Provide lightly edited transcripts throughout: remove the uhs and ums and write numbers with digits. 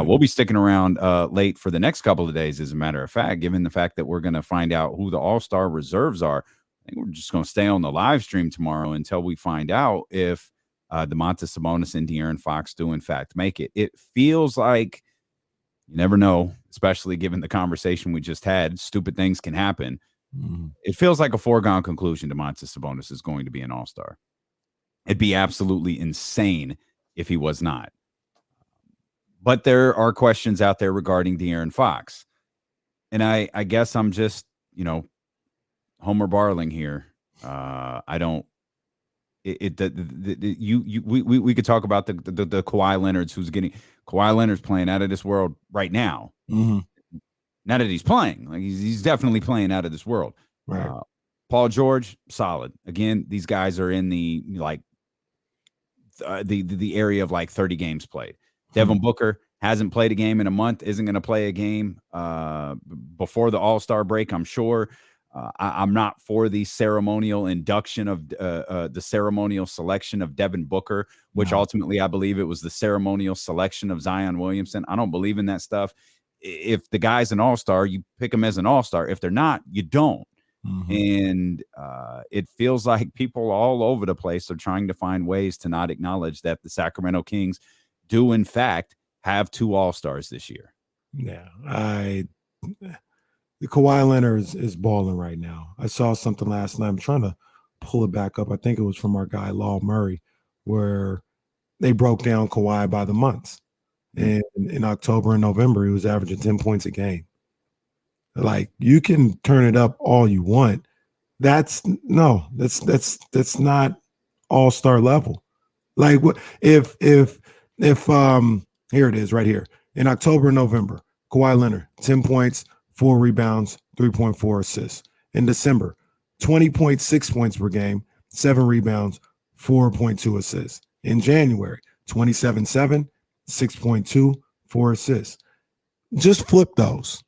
We'll be sticking around late for the next couple of days, as a matter of fact, given the fact that we're going to find out who the All-Star reserves are. I think we're just going to stay on the live stream tomorrow until we find out if Domantas Sabonis and De'Aaron Fox do, in fact, make it. It feels like, you never know, especially given the conversation we just had, stupid things can happen. It feels like a foregone conclusion Domantas Sabonis is going to be an All-Star. It'd be absolutely insane if he was not. But there are questions out there regarding De'Aaron Fox. And I guess I'm just, Homer Barling here. I don't. We could talk about the Kawhi Leonard's who's getting Kawhi Leonard's playing out of this world right now. Mm-hmm. Not that he's playing, like he's definitely playing out of this world. Right. Paul George, solid. Again, these guys are in the the area of like 30 games played. Devin Booker hasn't played a game in a month, isn't going to play a game before the All-Star break, I'm sure. I'm not for the ceremonial induction of the ceremonial selection of Devin Booker, which ultimately I believe it was the ceremonial selection of Zion Williamson. I don't believe in that stuff. If the guy's an all-star, you pick him as an all-star. If they're not, you don't. And it feels like people all over the place are trying to find ways to not acknowledge that the Sacramento Kings do, in fact, have 2 all-stars this year. Yeah, the Kawhi Leonard is balling right now. I saw something last night. I'm trying to pull it back up. I think it was from our guy, Law Murray, where they broke down Kawhi by the months. And in October and November, he was averaging 10 points a game. Like, you can turn it up all you want. That's not all-star level. Like, if here it is right here. In October and November, Kawhi Leonard, 10 points, 4 rebounds, 3.4 assists. In December, 20.6 points per game, 7 rebounds, 4.2 assists. In January, 27-7, 6.2, 4 assists. Just flip those.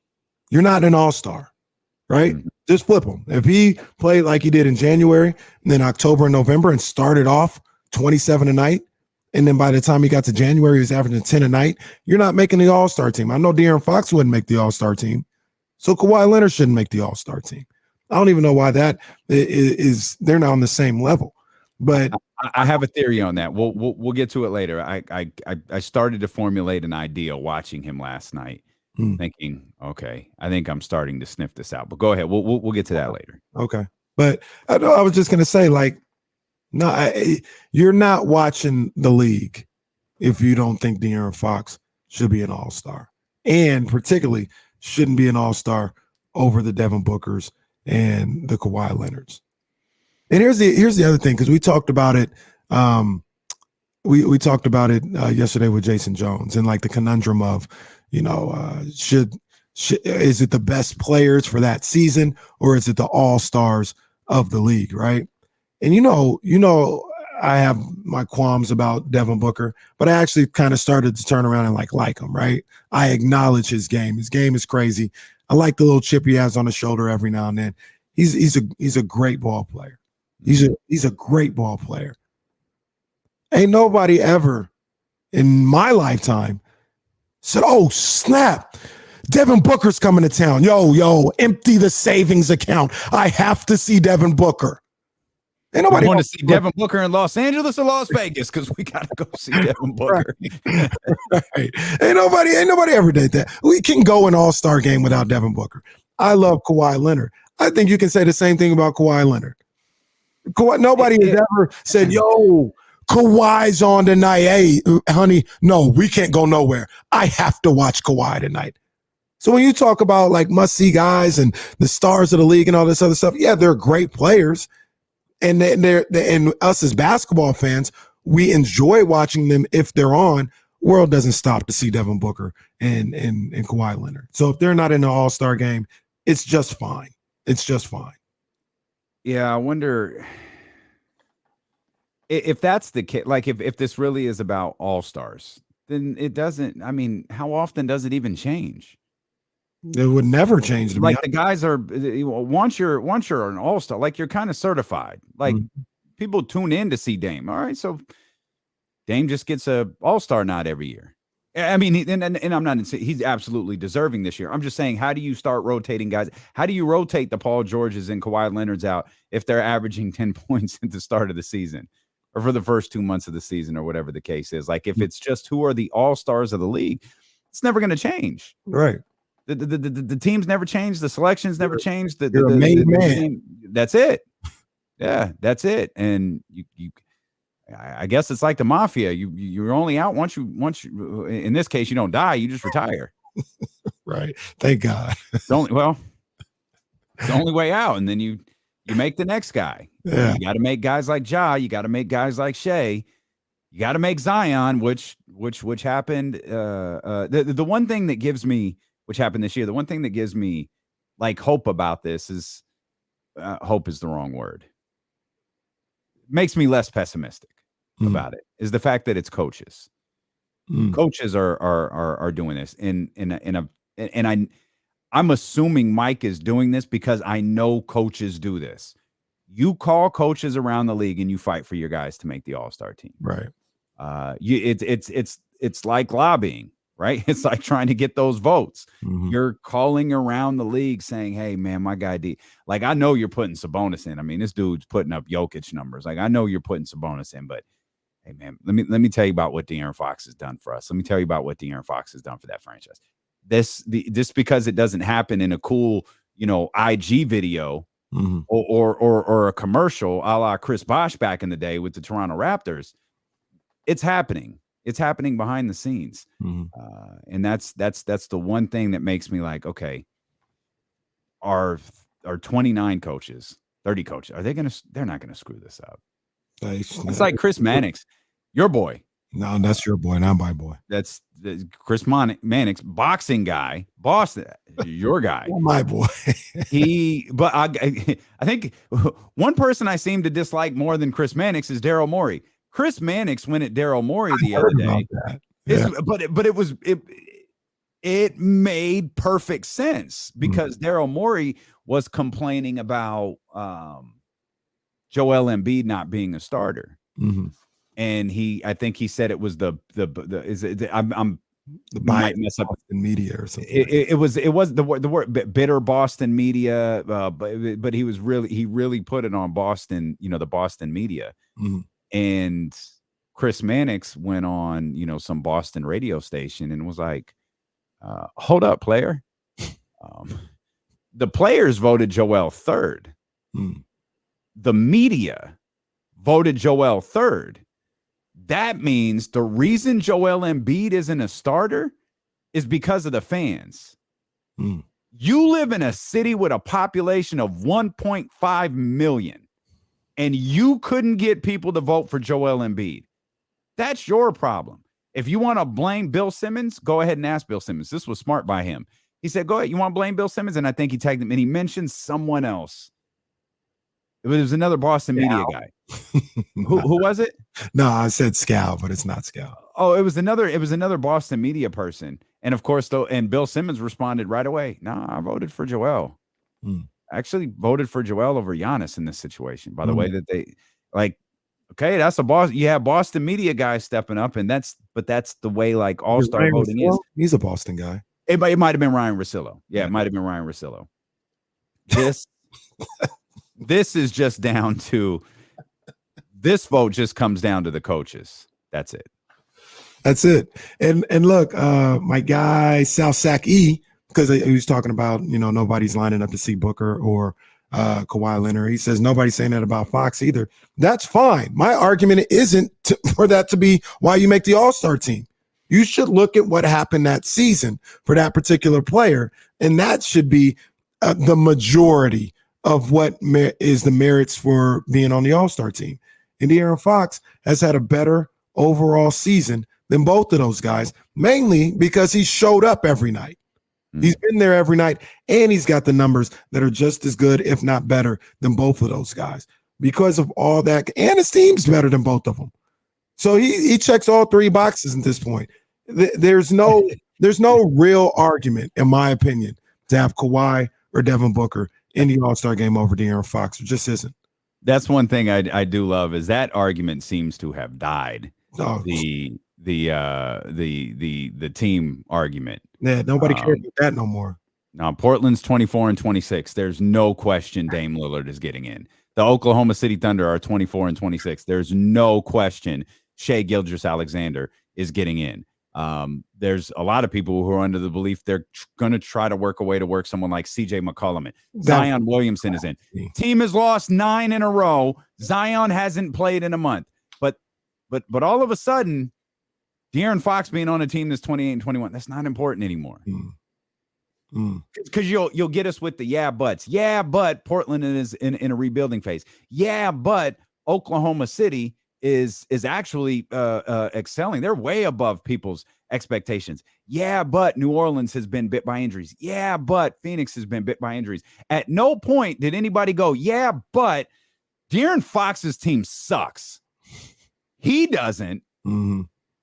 You're not an all-star, right? Just flip them. If he played like he did in January, and then October and November and started off 27 a night, and then by the time he got to January, he was averaging 10 a night, you're not making the all-star team. I know De'Aaron Fox wouldn't make the all-star team, so Kawhi Leonard shouldn't make the all-star team. I don't even know why that is. They're not on the same level. But I have a theory on that. We'll get to it later. I started to formulate an idea watching him last night, thinking, okay, I think I'm starting to sniff this out. But go ahead. We'll get to that later. Okay. But I was just gonna say, like, no, you're not watching the league if you don't think De'Aaron Fox should be an all-star, and particularly shouldn't be an all-star over the Devin Bookers and the Kawhi Leonards. And here's the other thing, because we talked about it. We talked about it yesterday with Jason Jones, and like the conundrum of, should is it the best players for that season, or is it the all-stars of the league, right? And I have my qualms about Devin Booker, but I actually kind of started to turn around and like him, right? I acknowledge his game. His game is crazy. I like the little chip he has on his shoulder every now and then. He's a great ball player. He's a great ball player. Ain't nobody ever in my lifetime said, "Oh, snap, Devin Booker's coming to town. Yo, empty the savings account. I have to see Devin Booker." Ain't nobody want to see Devin Booker in Los Angeles or Las Vegas, because we got to go see Devin Booker. Right. Ain't nobody ever did that. We can go an all-star game without Devin Booker. I love Kawhi Leonard. I think you can say the same thing about Kawhi Leonard. Nobody has ever said, "Yo, Kawhi's on tonight. Hey, honey, no, we can't go nowhere. I have to watch Kawhi tonight." So when you talk about like must-see guys and the stars of the league and all this other stuff, yeah, they're great players. And and us as basketball fans, we enjoy watching them if they're on. World doesn't stop to see Devin Booker and Kawhi Leonard. So if they're not in the All-Star game, it's just fine. It's just fine. Yeah, I wonder if that's the case. Like, if this really is about all-stars, then it doesn't. I mean, how often does it even change? It would never change. To like, the guys are, once you're an all-star, like, you're kind of certified. Like, people tune in to see Dame. All right, so Dame just gets a all-star nod every year. I mean, and I'm not he's absolutely deserving this year. I'm just saying, how do you start rotating guys? How do you rotate the Paul Georges and Kawhi Leonards out if they're averaging 10 points at the start of the season or for the first 2 months of the season or whatever the case is? Like, if it's just who are the all-stars of the league, it's never going to change. Right. The teams never change. The selections never change. You're a made man. That's it. Yeah, that's it. And I guess it's like the mafia. You're only out once you in this case you don't die, you just retire. Right. Thank God. It's the only way out, and then you make the next guy. Yeah. You got to make guys like Ja. You got to make guys like Shea. You got to make Zion, which happened. The one thing that gives me, which happened this year, the one thing that gives me like hope about this is hope is the wrong word. Makes me less pessimistic about it is the fact that it's coaches. Coaches are doing this and I'm assuming Mike is doing this because I know coaches do this. You call coaches around the league and you fight for your guys to make the all-star team. Right. It's like lobbying, right? It's like trying to get those votes. You're calling around the league saying, hey man, my guy D, like, I know you're putting Sabonis in. I mean, this dude's putting up Jokic numbers. Like, I know you're putting Sabonis in, but hey man, let me tell you about what De'Aaron Fox has done for us. Let me tell you about what De'Aaron Fox has done for that franchise. This because it doesn't happen in a cool, IG video or a commercial a la Chris Bosh back in the day with the Toronto Raptors. It's happening. It's happening behind the scenes. And that's the one thing that makes me like, okay, our 29 coaches, 30 coaches, they're not gonna screw this up. It's like Chris Mannix, your boy. No, that's your boy, not my boy. That's Chris Mannix, boxing guy, Boston, your guy. My boy. But I think one person I seem to dislike more than Chris Mannix is Daryl Morey. Chris Mannix went at Daryl Morey the other day. Yeah. But it made perfect sense because Daryl Morey was complaining about Joel Embiid not being a starter. And I think he said it was the might mess up Boston media or something. It was the word bitter Boston media, but he really put it on Boston, the Boston media. And Chris Mannix went on, some Boston radio station and was like, hold up, player. The players voted Joel third. The media voted Joel third. That means the reason Joel Embiid isn't a starter is because of the fans. You live in a city with a population of 1.5 million, and you couldn't get people to vote for Joel Embiid. That's your problem. If you want to blame Bill Simmons, go ahead and ask Bill Simmons. This was smart by him. He said, go ahead. You want to blame Bill Simmons? And I think he tagged him, and he mentioned someone else. It was another Boston media guy. Who was it? No, I said Scal, but it's not Scal. Oh, it was another Boston media person. And of course, and Bill Simmons responded right away. No, I voted for Joel. I actually voted for Joel over Giannis in this situation. By the way, that they like, okay, that's a boss. You have Boston media guys stepping up, and that's the way like all-star voting is. He's a Boston guy. It might have been Ryan Russillo. Yeah, it might have been Ryan Russillo. This is just down to this vote just comes down to the coaches. That's it. That's it. And look, my guy Sal Sack E, because he was talking about, nobody's lining up to see Booker or Kawhi Leonard. He says nobody's saying that about Fox either. That's fine. My argument isn't for that to be why you make the All-Star team. You should look at what happened that season for that particular player, and that should be the majority of what is the merits for being on the All-Star team. And De'Aaron Fox has had a better overall season than both of those guys, mainly because he showed up every night. He's been there every night, and he's got the numbers that are just as good, if not better, than both of those guys because of all that. And his team's better than both of them. So he checks all three boxes at this point. There's no real argument, in my opinion, to have Kawhi or Devin Booker in the All-Star game over De'Aaron Fox. It just isn't. That's one thing I do love is that argument seems to have died. The the team argument. Yeah, nobody cares about that no more. Now, Portland's 24-26. There's no question Dame Lillard is getting in. The Oklahoma City Thunder are 24-26. There's no question Shai Gilgeous-Alexander is getting in. There's a lot of people who are under the belief they're going to try to work a way to work someone like CJ McCollum in. Zion Williamson is in. Team has lost 9 in a row. Zion hasn't played in a month. But all of a sudden, De'Aaron Fox being on a team that's 28-21, that's not important anymore. Because you'll get us with the yeah buts. Yeah, but Portland is in a rebuilding phase. Yeah, but Oklahoma City is actually excelling. They're way above people's expectations. Yeah, but New Orleans has been bit by injuries. Yeah, but Phoenix has been bit by injuries. At no point did anybody go, yeah, but De'Aaron Fox's team sucks. He doesn't,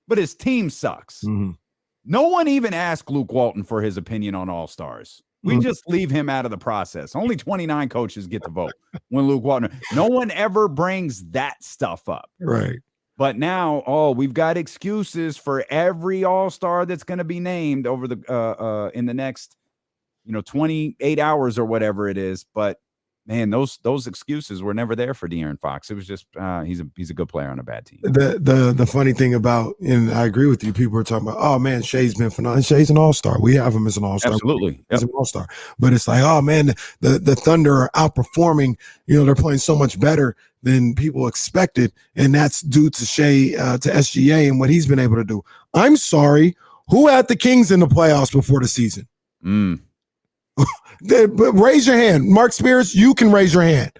but his team sucks. No one even asked Luke Walton for his opinion on All-Stars. We just leave him out of the process. Only 29 coaches get to vote when Luke Walton. No one ever brings that stuff up. Right. But now, we've got excuses for every All-Star that's going to be named over the in the next, 28 hours or whatever it is. But man, those excuses were never there for De'Aaron Fox. It was just he's a good player on a bad team. The funny thing about, and I agree with you, people are talking about, oh man, Shai's been phenomenal. Shai's an all-star. We have him as an all-star. Absolutely. He's an all-star. But it's like, oh man, the Thunder are outperforming. They're playing so much better than people expected. And that's due to Shai, to SGA and what he's been able to do. I'm sorry. Who had the Kings in the playoffs before the season? Raise your hand. Mark Spears, you can raise your hand.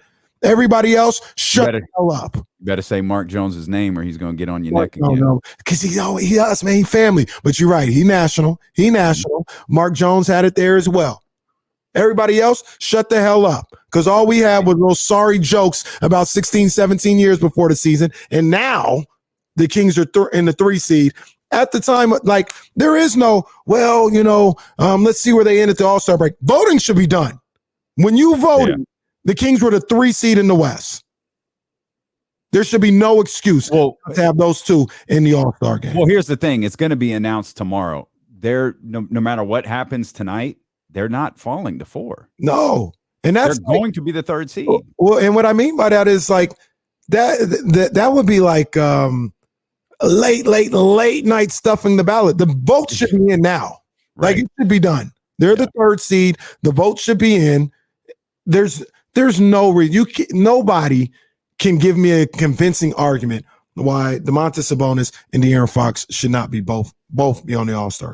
Everybody else, shut the hell up. You better say Mark Jones's name or he's going to get on your neck again. No, because he us, man, he family. But you're right. He national. Mark Jones had it there as well. Everybody else, shut the hell up. Because all we had was those sorry jokes about 16, 17 years before the season. And now the Kings are in the 3 seed. At the time, like, there is no, let's see where they end at the All-Star break. Voting should be done. When you voted, the Kings were the 3 seed in the West. There should be no excuse to have those 2 in the All-Star game. Well, here's the thing. It's going to be announced tomorrow. They're no matter what happens tonight, they're not falling to 4. No. And that's going to be the 3rd seed. Well, and what I mean by that is like that would be like late night stuffing the ballot. The vote should be in now. Right. Like, it should be done. They're the 3rd seed. The vote should be in. There's no reason. Nobody can give me a convincing argument why Domantas Sabonis and De'Aaron Fox should not be both be on the All-Star